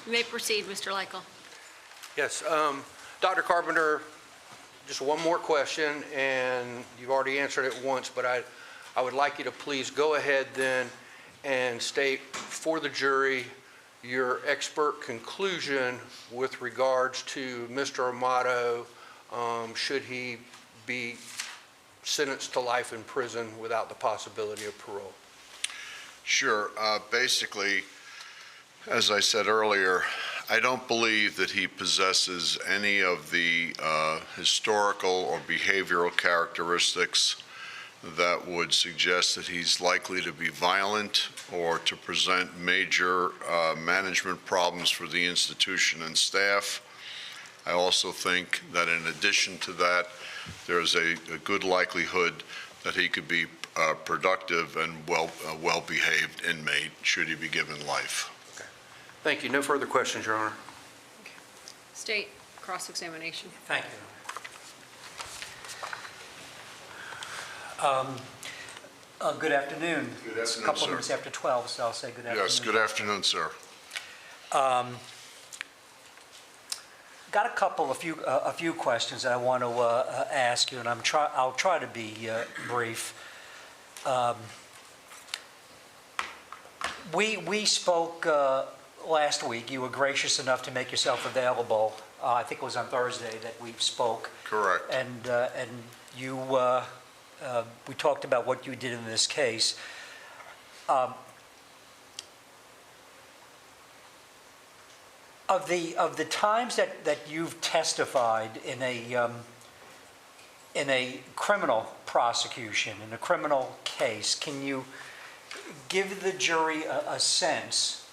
You may proceed, Mr. Leichel. Yes, Dr. Carpenter, just one more question, and you've already answered it once, but I would like you to please go ahead then and state for the jury your expert conclusion with regards to Mr. Amato, should he be sentenced to life in prison without the possibility of parole. Sure. Basically, as I said earlier, I don't believe that he possesses any of the historical or behavioral characteristics that would suggest that he's likely to be violent or to present major management problems for the institution and staff. I also think that in addition to that, there's a good likelihood that he could be productive and well-behaved inmate should he be given life. Okay. Thank you. No further questions, Your Honor. Okay. State cross-examination. Thank you. Good afternoon. Good It's a afternoon, couple sir. minutes after 12, so I'll say good afternoon. Yes, good afternoon, sir. Got a few questions that I want to ask you, and I'll try to be brief. We spoke last week. You were gracious enough to make yourself available. I think it was on Thursday that we spoke. Correct. And you, we talked about what you did in this case. Of the times that you've testified in a criminal prosecution, in a criminal case, can you give the jury a sense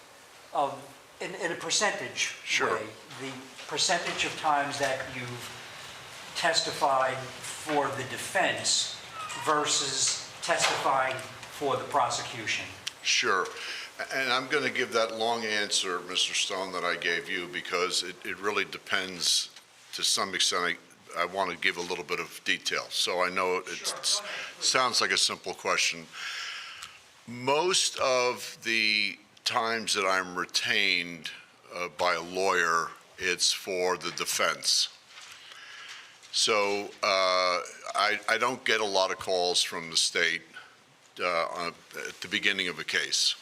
of, in a percentage Sure. way, the percentage of times that you've testified for the defense versus testifying for the prosecution? Sure. And I'm going to give that long answer, Mr. Stone, that I gave you because it really depends to some extent. I want to give a little bit of detail. So I know it sounds like a simple question. Most of the times that I'm retained by a lawyer, it's for the defense. So I don't get a lot of calls from the state at the beginning of a case.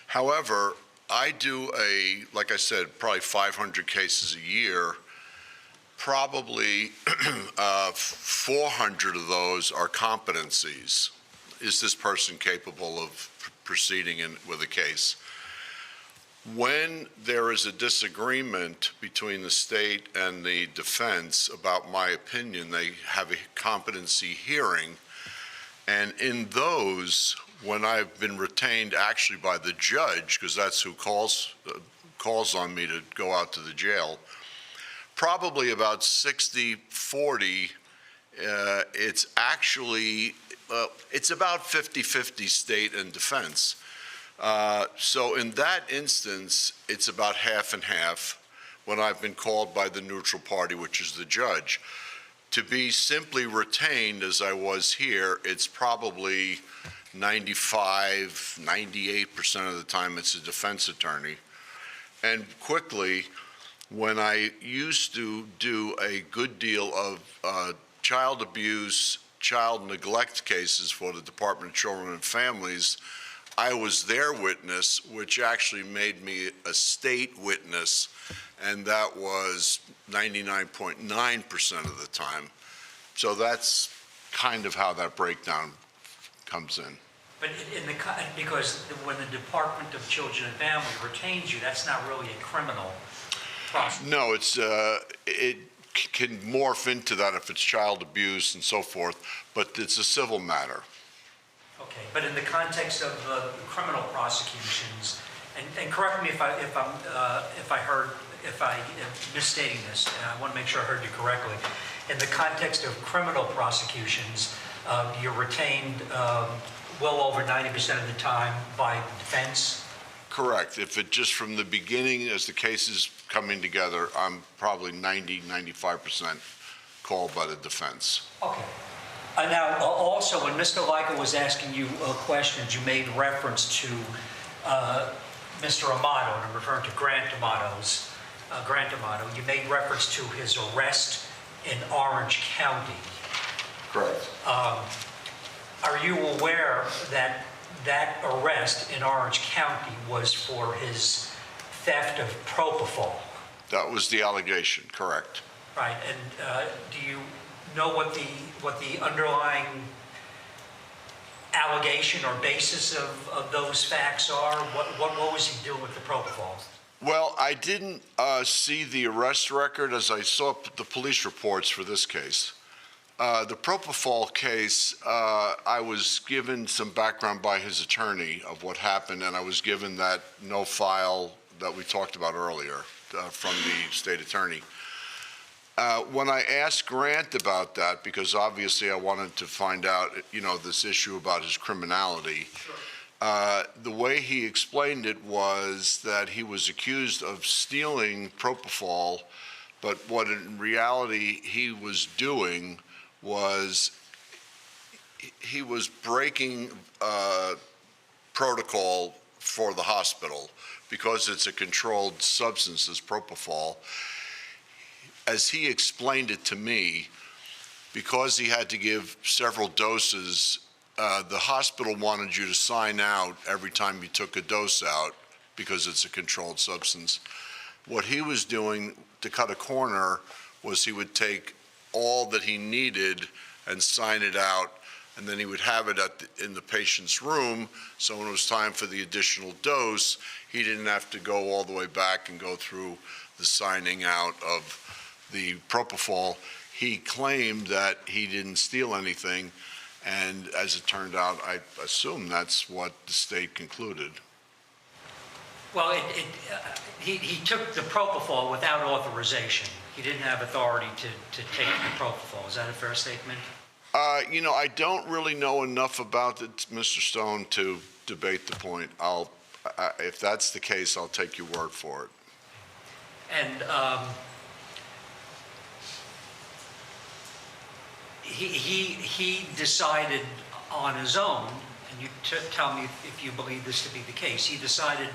However, I do like I said, probably 500 cases a year. Probably 400 of those are competencies. Is this person capable of proceeding with a case? When there is a disagreement between the state and the defense about my opinion, they have a competency hearing. And in those, when I've been retained actually by the judge, because that's who calls on me to go out to the jail, probably about 60-40, it's actually, it's about 50-50 state and defense. So in that instance, it's about half and half when I've been called by the neutral party, which is the judge. To be simply retained as I was here, it's probably 95-98% of the time it's a defense attorney. And quickly, when I used to do a good deal of child abuse, child neglect cases for the Department of Children and Families, I was their witness, which actually made me a state witness, and that was 99.9% of the time. So that's kind of how that breakdown comes in. But because when the Department of Children and Family retains you, that's not really a criminal process. No, it can morph into that if it's child abuse and so forth, but it's a civil matter. Okay, but in the context of criminal prosecutions, and correct me if I'm misstating this, and I want to make sure I heard you correctly. In the context of criminal prosecutions, you're retained well over 90% of the time by defense? Correct. If it just from the beginning, as the case is coming together, I'm probably 90-95% called by the defense. Okay. Now, also, when Mr. Leichel was asking you questions, you made reference to Mr. Amato, and I'm referring to Grant Amato, you made reference to his arrest in Orange County. Correct. Are you aware that that arrest in Orange County was for his theft of propofol? That was the allegation, correct. Right, and do you know what the underlying allegation or basis of those facts are? What was he doing with the propofol? Well, I didn't see the arrest record as I saw the police reports for this case. The propofol case, I was given some background by his attorney of what happened, and I was given that no file that we talked about earlier from the state attorney. When I asked Grant about that, because obviously I wanted to find out, this issue about his criminality, the way he explained it was that he was accused of stealing propofol, but what in reality he was doing was he was breaking protocol for the hospital because it's a controlled substance, as propofol. As he explained it to me, because he had to give several doses, the hospital wanted you to sign out every time you took a dose out because it's a controlled substance. What he was doing to cut a corner was he would take all that he needed and sign it out, and then he would have it in the patient's room, so when it was time for the additional dose, he didn't have to go all the way back and go through the signing out of the propofol. He claimed that he didn't steal anything, and as it turned out, I assume that's what the state concluded. Well, he took the propofol without authorization. He didn't have authority to take the propofol. Is that a fair statement? I don't really know enough about it, Mr. Stone, to debate the point. If that's the case, I'll take your word for it. And he decided on his own, and you tell me if you believe this to be the case, he decided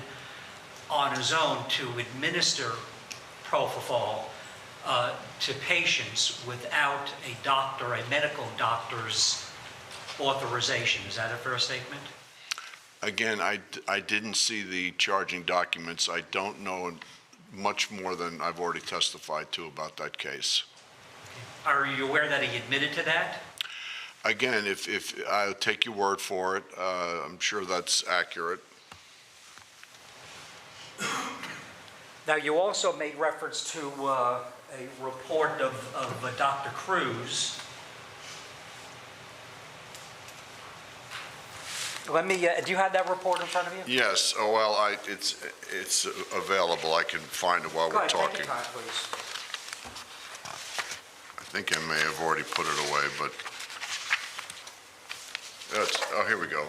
on his own to administer propofol to patients without a medical doctor's authorization. Is that a fair statement? Again, I didn't see the charging documents. I don't know much more than I've already testified to about that case. Are you aware that he admitted to that? Again, if I'll take your word for it, I'm sure that's accurate. Now, you also made reference to a report of Dr. Cruz. Do you have that report in front of you? Yes. Oh, well, it's available. I can find it while Go we're ahead, talking. take your time, please. I think I may have already put it away, but oh, here we go.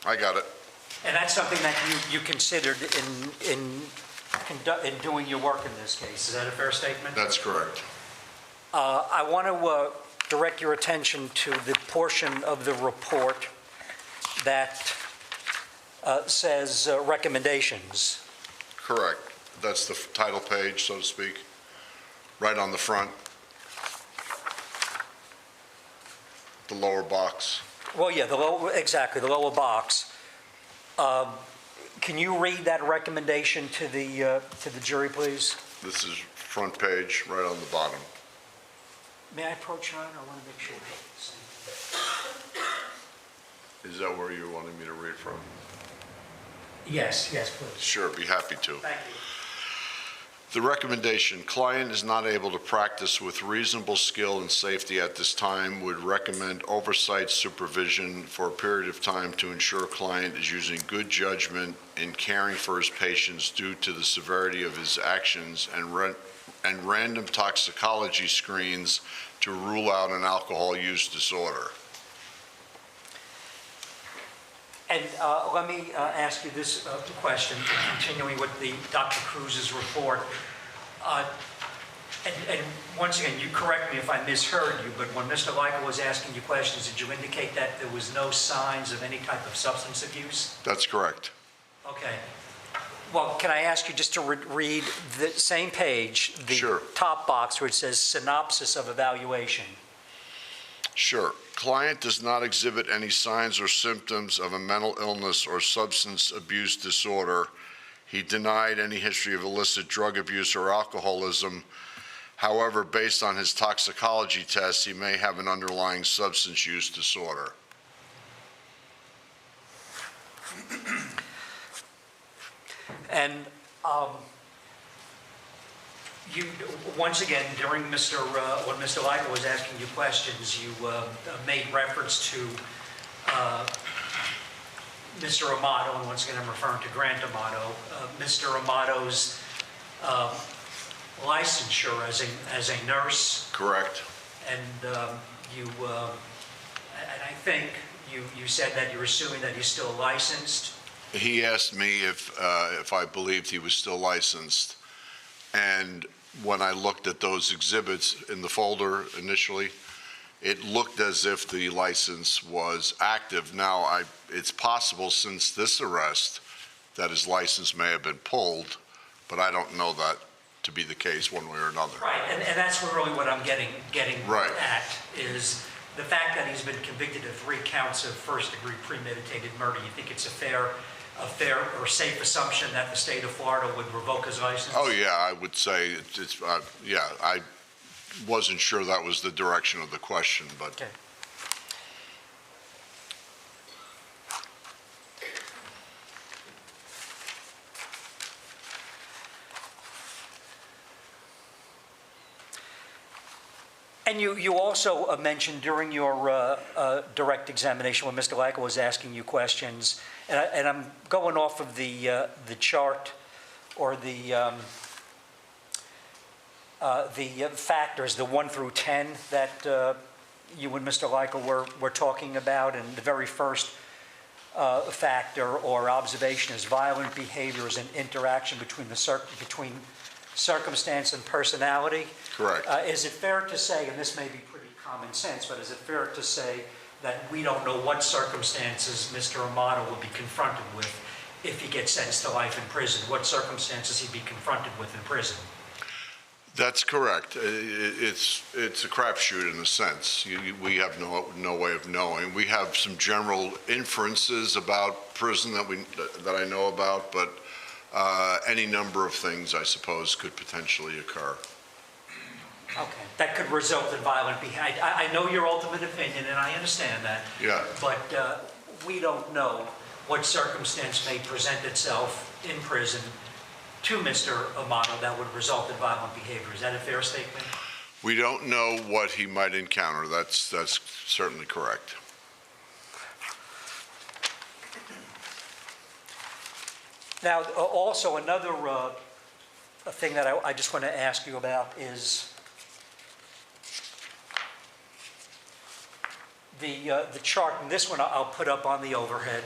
I got it. And that's something that you considered in doing your work in this case. Is that a fair statement? That's correct. I want to direct your attention to the portion of the report that says recommendations. Correct. That's the title page, so to speak, right on the front. The lower box. Well, yeah, exactly, the lower box. Can you read that recommendation to the jury, please? This is front page, right on the bottom. May I approach you on it? I want to make sure. Is that where you wanted me to read from? Yes, please. Sure, be happy to. Thank you. The recommendation, client is not able to practice with reasonable skill and safety at this time, would recommend oversight supervision for a period of time to ensure client is using good judgment in caring for his patients due to the severity of his actions and random toxicology screens to rule out an alcohol use disorder. And let me ask you this question, continuing with Dr. Cruz's report. And once again, you correct me if I misheard you, but when Mr. Leichel was asking you questions, did you indicate that there was no signs of any type of substance abuse? That's correct. Okay. Well, can I ask you just to read the same page, the Sure. top box where it says synopsis of evaluation? Sure. Client does not exhibit any signs or symptoms of a mental illness or substance abuse disorder. He denied any history of illicit drug abuse or alcoholism. However, based on his toxicology tests, he may have an underlying substance use disorder. And you, once again, during when Mr. Leica was asking you questions, you made reference to Mr. Amato, and once again, I'm referring to Grant Amato, Mr. Amato's licensure as a nurse, Correct. and I think you said that you're assuming that he's still licensed. He asked me if I believed he was still licensed, and when I looked at those exhibits in the folder initially, it looked as if the license was active. Now, it's possible since this arrest that his license may have been pulled, but I don't know that to be the case one way or another. Right, and that's really what I'm getting Right. at, is the fact that he's been convicted of 3 counts of first-degree premeditated murder. You think it's a fair or safe assumption that the state of Florida would revoke his license? Oh, yeah, I would say yeah, I wasn't sure that was the direction of the question, but Okay. And you also mentioned during your direct examination when Mr. Leica was asking you questions, and I'm going off of the chart or the factors, the 1 through 10 that you and Mr. Leica were talking about, and the very first factor or observation is violent behaviors and interaction between circumstance and personality. correct. Is it fair to say, and this may be pretty common sense, but is it fair to say that we don't know what circumstances Mr. Amato will be confronted with if he gets sentenced to life in prison? What circumstances he'd be confronted with in prison? That's correct. It's a crapshoot in a sense. We have no way of knowing. We have some general inferences about prison that I know about, but any number of things, I suppose, could potentially occur. Okay, that could result in violent behavior. I know your ultimate opinion, and I understand that. Yeah. But we don't know what circumstance may present itself in prison to Mr. Amato that would result in violent behavior. Is that a fair statement? We don't know what he might encounter. That's certainly correct. Now, also another thing that I just want to ask you about is the chart, and this one I'll put up on the overhead.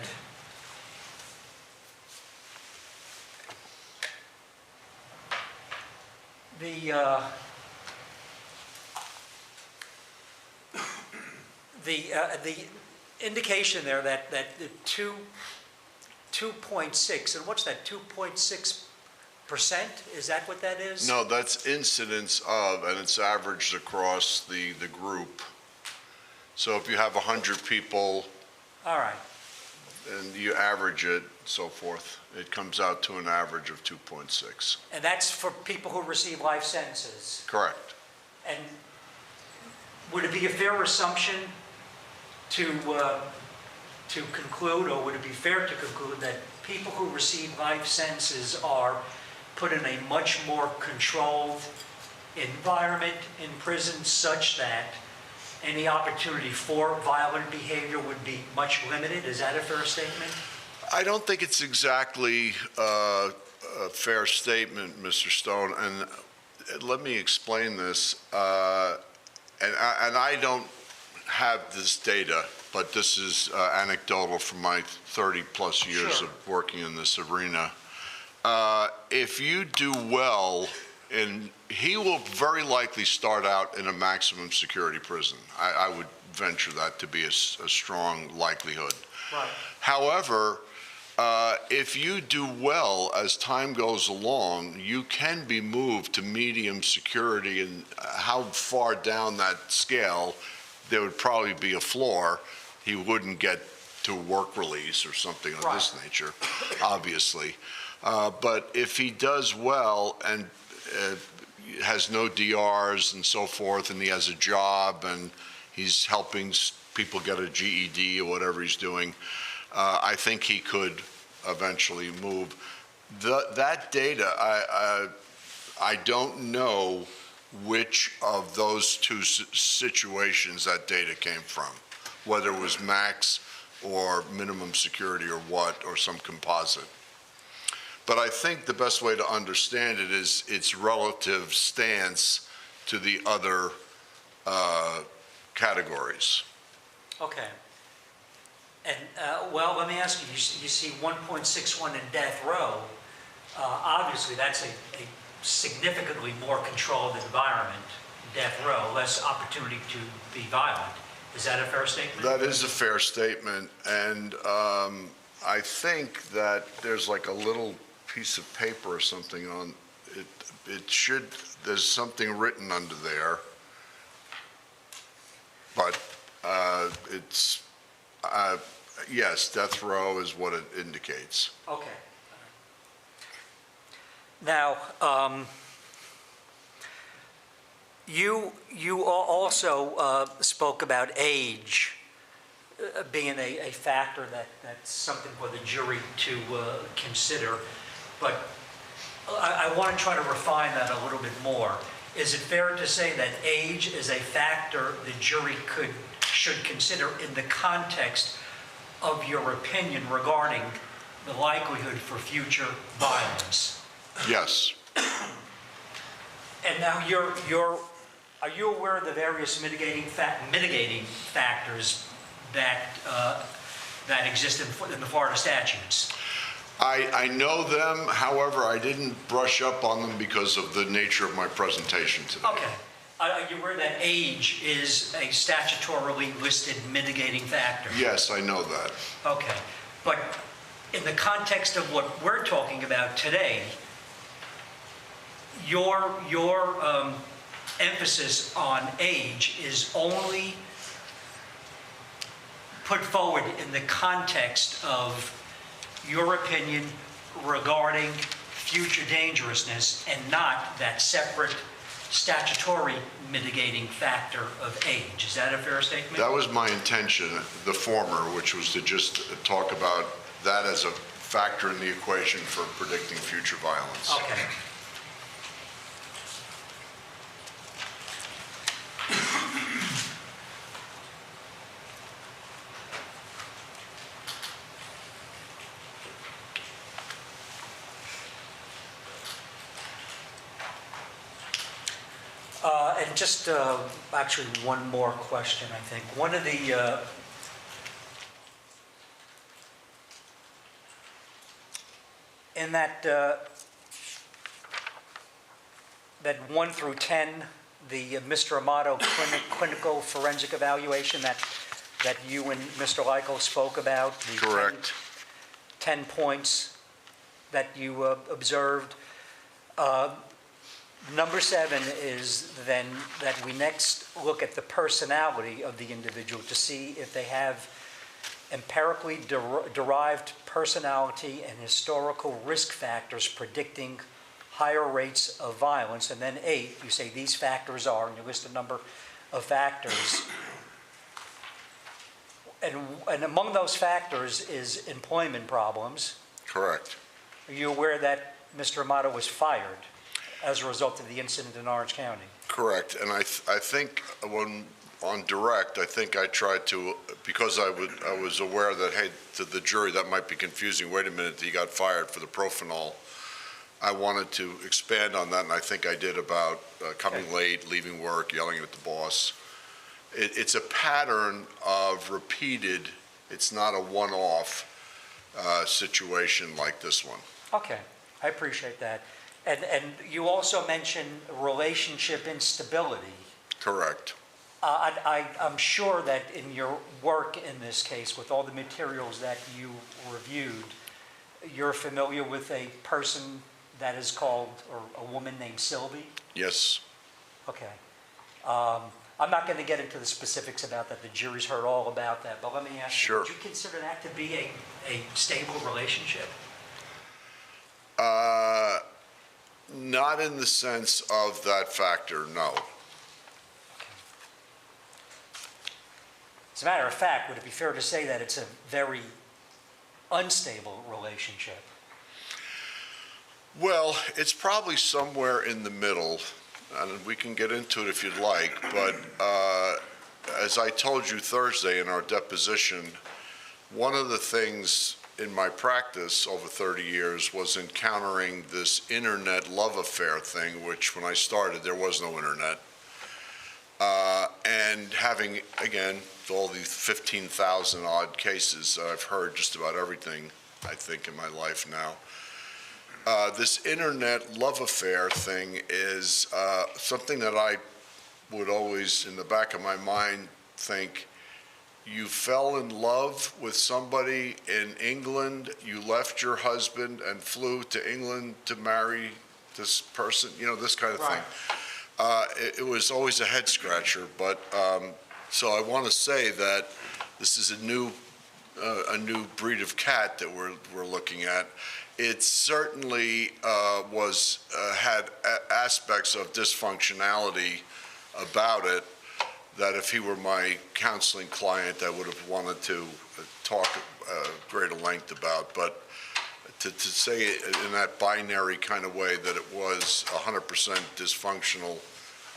The indication there that the 2.6, and what's that, 2.6%? Is that what that is? No, that's incidence of, and it's averaged across the group. So if you have 100 people All right. and you average it, so forth, it comes out to an average of 2.6. And that's for people who receive life sentences. Correct. And would it be a fair assumption to conclude, or would it be fair to conclude that people who receive life sentences are put in a much more controlled environment in prison such that any opportunity for violent behavior would be much limited? Is that a fair statement? I don't think it's exactly a fair statement, Mr. Stone, and let me explain this. And I don't have this data, but this is anecdotal from my 30-plus years Sure. of working in this arena. If you do well, and he will very likely start out in a maximum security prison. I would venture that to be a strong likelihood. Right. However, If you do well as time goes along, you can be moved to medium security, and how far down that scale, there would probably be a floor. He wouldn't get to work release or something of this nature, obviously. But if he does well and has no DRs and so forth, and he has a job and he's helping people get a GED or whatever he's doing, I think he could eventually move. That data, I don't know which of those two situations that data came from, whether it was max or minimum security or what, or some composite. But I think the best way to understand it is its relative stance to the other categories. Okay. And, well, let me ask you, you see 1.61 in death row. Obviously, that's a significantly more controlled environment, death row, less opportunity to be violent. Is that a fair statement? That is a fair statement, and I think that there's like a little piece of paper or something on it. It should, there's something written under there, but it's, yes, death row is what it indicates. Okay. Now, you also spoke about age being a factor that's something for the jury to consider, but I want to try to refine that a little bit more. Is it fair to say that age is a factor the jury should consider in the context of your opinion regarding the likelihood for future violence? Yes. And now are you aware of the various mitigating factors that exist in the Florida statutes? I know them, however, I didn't brush up on them because of the nature of my presentation today. Okay. Are you aware that age is a statutorily listed mitigating factor? Yes, I know that. Okay. But in the context of what we're talking about today, your emphasis on age is only put forward in the context of your opinion regarding future dangerousness and not that separate statutory mitigating factor of age. Is that a fair statement? That was my intention, the former, which was to just talk about that as a factor in the equation for predicting future violence. Okay. And just actually one more question, I think. One of the in that 1 through 10, the Mr. Amato clinical forensic evaluation that you and Mr. Lyko spoke about. The Correct. 10 points that you observed. Number 7 is then that we next look at the personality of the individual to see if they have empirically derived personality and historical risk factors predicting higher rates of violence. And then 8, you say these factors are, and you list a number of factors. And among those factors is employment problems. Correct. Are you aware that Mr. Amato was fired as a result of the incident in Orange County? Correct. And I think when on direct, I think I tried to, because I was aware that, hey, to the jury that might be confusing. Wait a minute, he got fired for the profanol. I wanted to expand on that, and I think I did, about coming late, leaving work, yelling at the boss. It's a pattern of repeated, it's not a one-off situation like this one. Okay, I appreciate that. And you also mentioned relationship instability. Correct. I'm sure that in your work in this case, with all the materials that you reviewed, you're familiar with a person that is called, or a woman named Sylvie? Yes. Okay. I'm not going to get into the specifics about that. The jury's heard all about that. But let me ask Sure. you, would you consider that to be a stable relationship? Not in the sense of that factor, no. As a matter of fact, would it be fair to say that it's a very unstable relationship? Well, it's probably somewhere in the middle, and we can get into it if you'd like, but as I told you Thursday in our deposition, one of the things in my practice over 30 years was encountering this internet love affair thing, which when I started, there was no internet. And having, again, all these 15,000 odd cases, I've heard just about everything, I think, in my life now. This internet love affair thing is something that I would always, in the back of my mind, think, you fell in love with somebody in England, you left your husband and flew to England to marry this person, this kind of thing. It was always a head scratcher, but so I want to say that this is a new breed of cat that we're looking at. It certainly had aspects of dysfunctionality about it that if he were my counseling client, I would have wanted to talk greater length about. But to say it in that binary kind of way that it was 100% dysfunctional,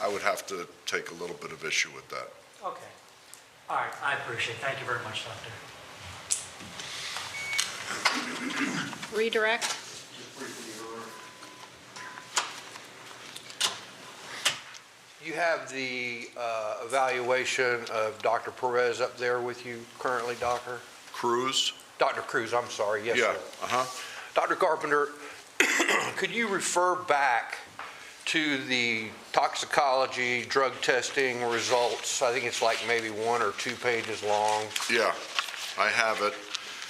I would have to take a little bit of issue with that. Okay. All right, I appreciate it. Thank you very much, Doctor. Redirect. You have the evaluation of Dr. Perez up there with you currently, Doctor? Cruz? Dr. Cruz, I'm sorry, yes, Yeah, sir. Dr. Carpenter, could you refer back to the toxicology, drug testing results? I think it's like maybe 1 or 2 pages long. Yeah, I have it.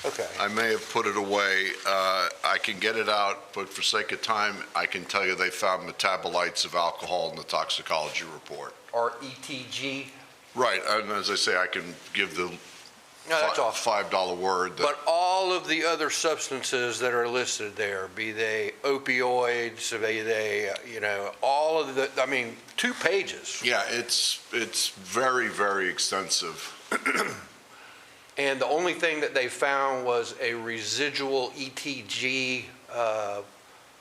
Okay. I may have put it away. I can get it out, but for sake of time, I can tell you they found metabolites of alcohol in the toxicology report. Or ETG? Right, and as I say, I can give the No, that's all. $5 word. But all of the other substances that are listed there, be they opioids, be they, all of the, 2 pages. Yeah, it's very, very extensive. And the only thing that they found was a residual ETG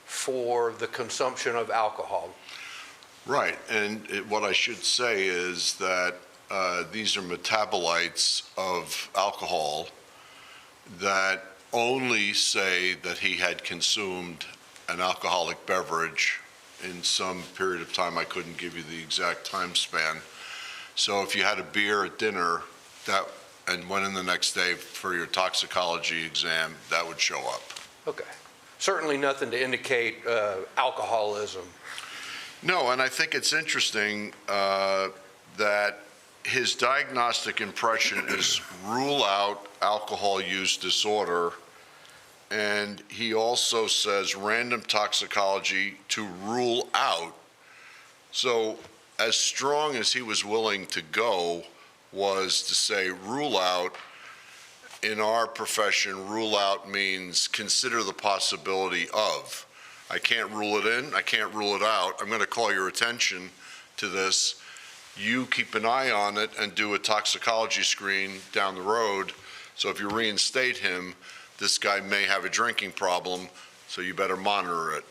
for the consumption of alcohol. Right, and what I should say is that these are metabolites of alcohol that only say that he had consumed an alcoholic beverage in some period of time. I couldn't give you the exact time span. So if you had a beer at dinner and went in the next day for your toxicology exam, that would show up. Okay. Certainly nothing to indicate alcoholism. No, and I think it's interesting that his diagnostic impression is rule out alcohol use disorder, and he also says random toxicology to rule out. So as strong as he was willing to go was to say rule out. In our profession, rule out means consider the possibility of. I can't rule it in, I can't rule it out. I'm going to call your attention to this. You keep an eye on it and do a toxicology screen down the road. So if you reinstate him, this guy may have a drinking problem, so you better monitor it.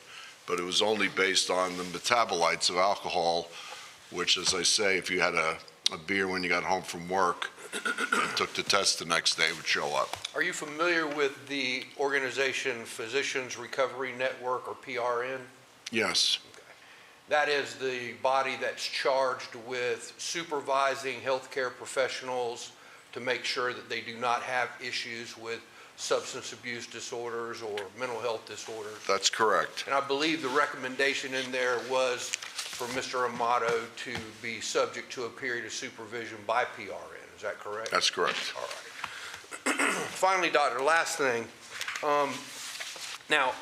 But it was only based on the metabolites of alcohol, which, as I say, if you had a beer when you got home from work and took the test the next day, would show up. Are you familiar with the organization Physicians Recovery Network, or PRN? Yes. That is the body that's charged with supervising healthcare professionals to make sure that they do not have issues with substance abuse disorders or mental health disorders. That's correct. And I believe the recommendation in there was for Mr. Amato to be subject to a period of supervision by PRN. Is that correct? That's correct. All right. Finally, Doctor, last thing. Now,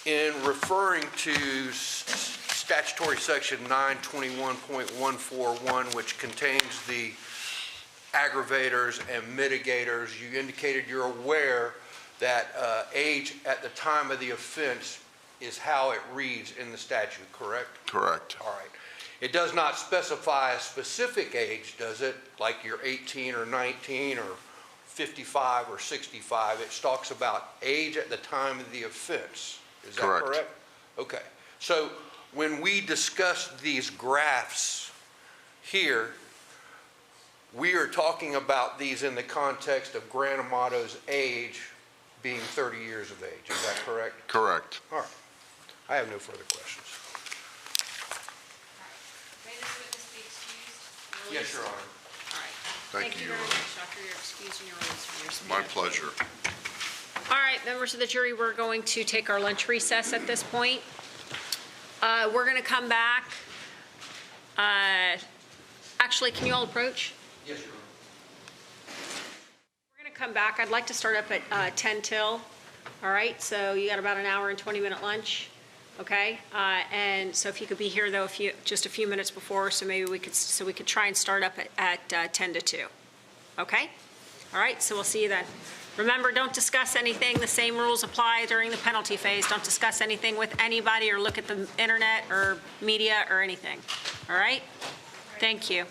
in referring to statutory section 921.141, which contains the aggravators and mitigators, you indicated you're aware that age at the time of the offense is how it reads in the statute, correct? Correct. All right. It does not specify a specific age, does it? Like you're 18 or 19 or 55 or 65. It talks about age at the time of the offense. Is that Correct. correct? Okay. So when we discuss these graphs here, we are talking about these in the context of Grant Amato's age being 30 years of age. Is that correct? Correct. All right. I have no further questions. May this witness be excused? Yes, Your Honor. All right. Thank you, very Your much, Doctor. You're excused and you're released from your subpoena. My pleasure. All right, members of the jury, we're going to take our lunch recess at this point. We're going to come back. Actually, can you all approach? Yes, Your Honor. We're going to come back. I'd like to start up at 10 till. All right, so you got about an hour and 20-minute lunch. Okay, and so if you could be here though, just a few minutes before, so maybe we could try and start up at 10 to 2. Okay? All right, so we'll see you then. Remember, don't discuss anything. The same rules apply during the penalty phase. Don't discuss anything with anybody or look at the internet or media or anything. All right? Thank you.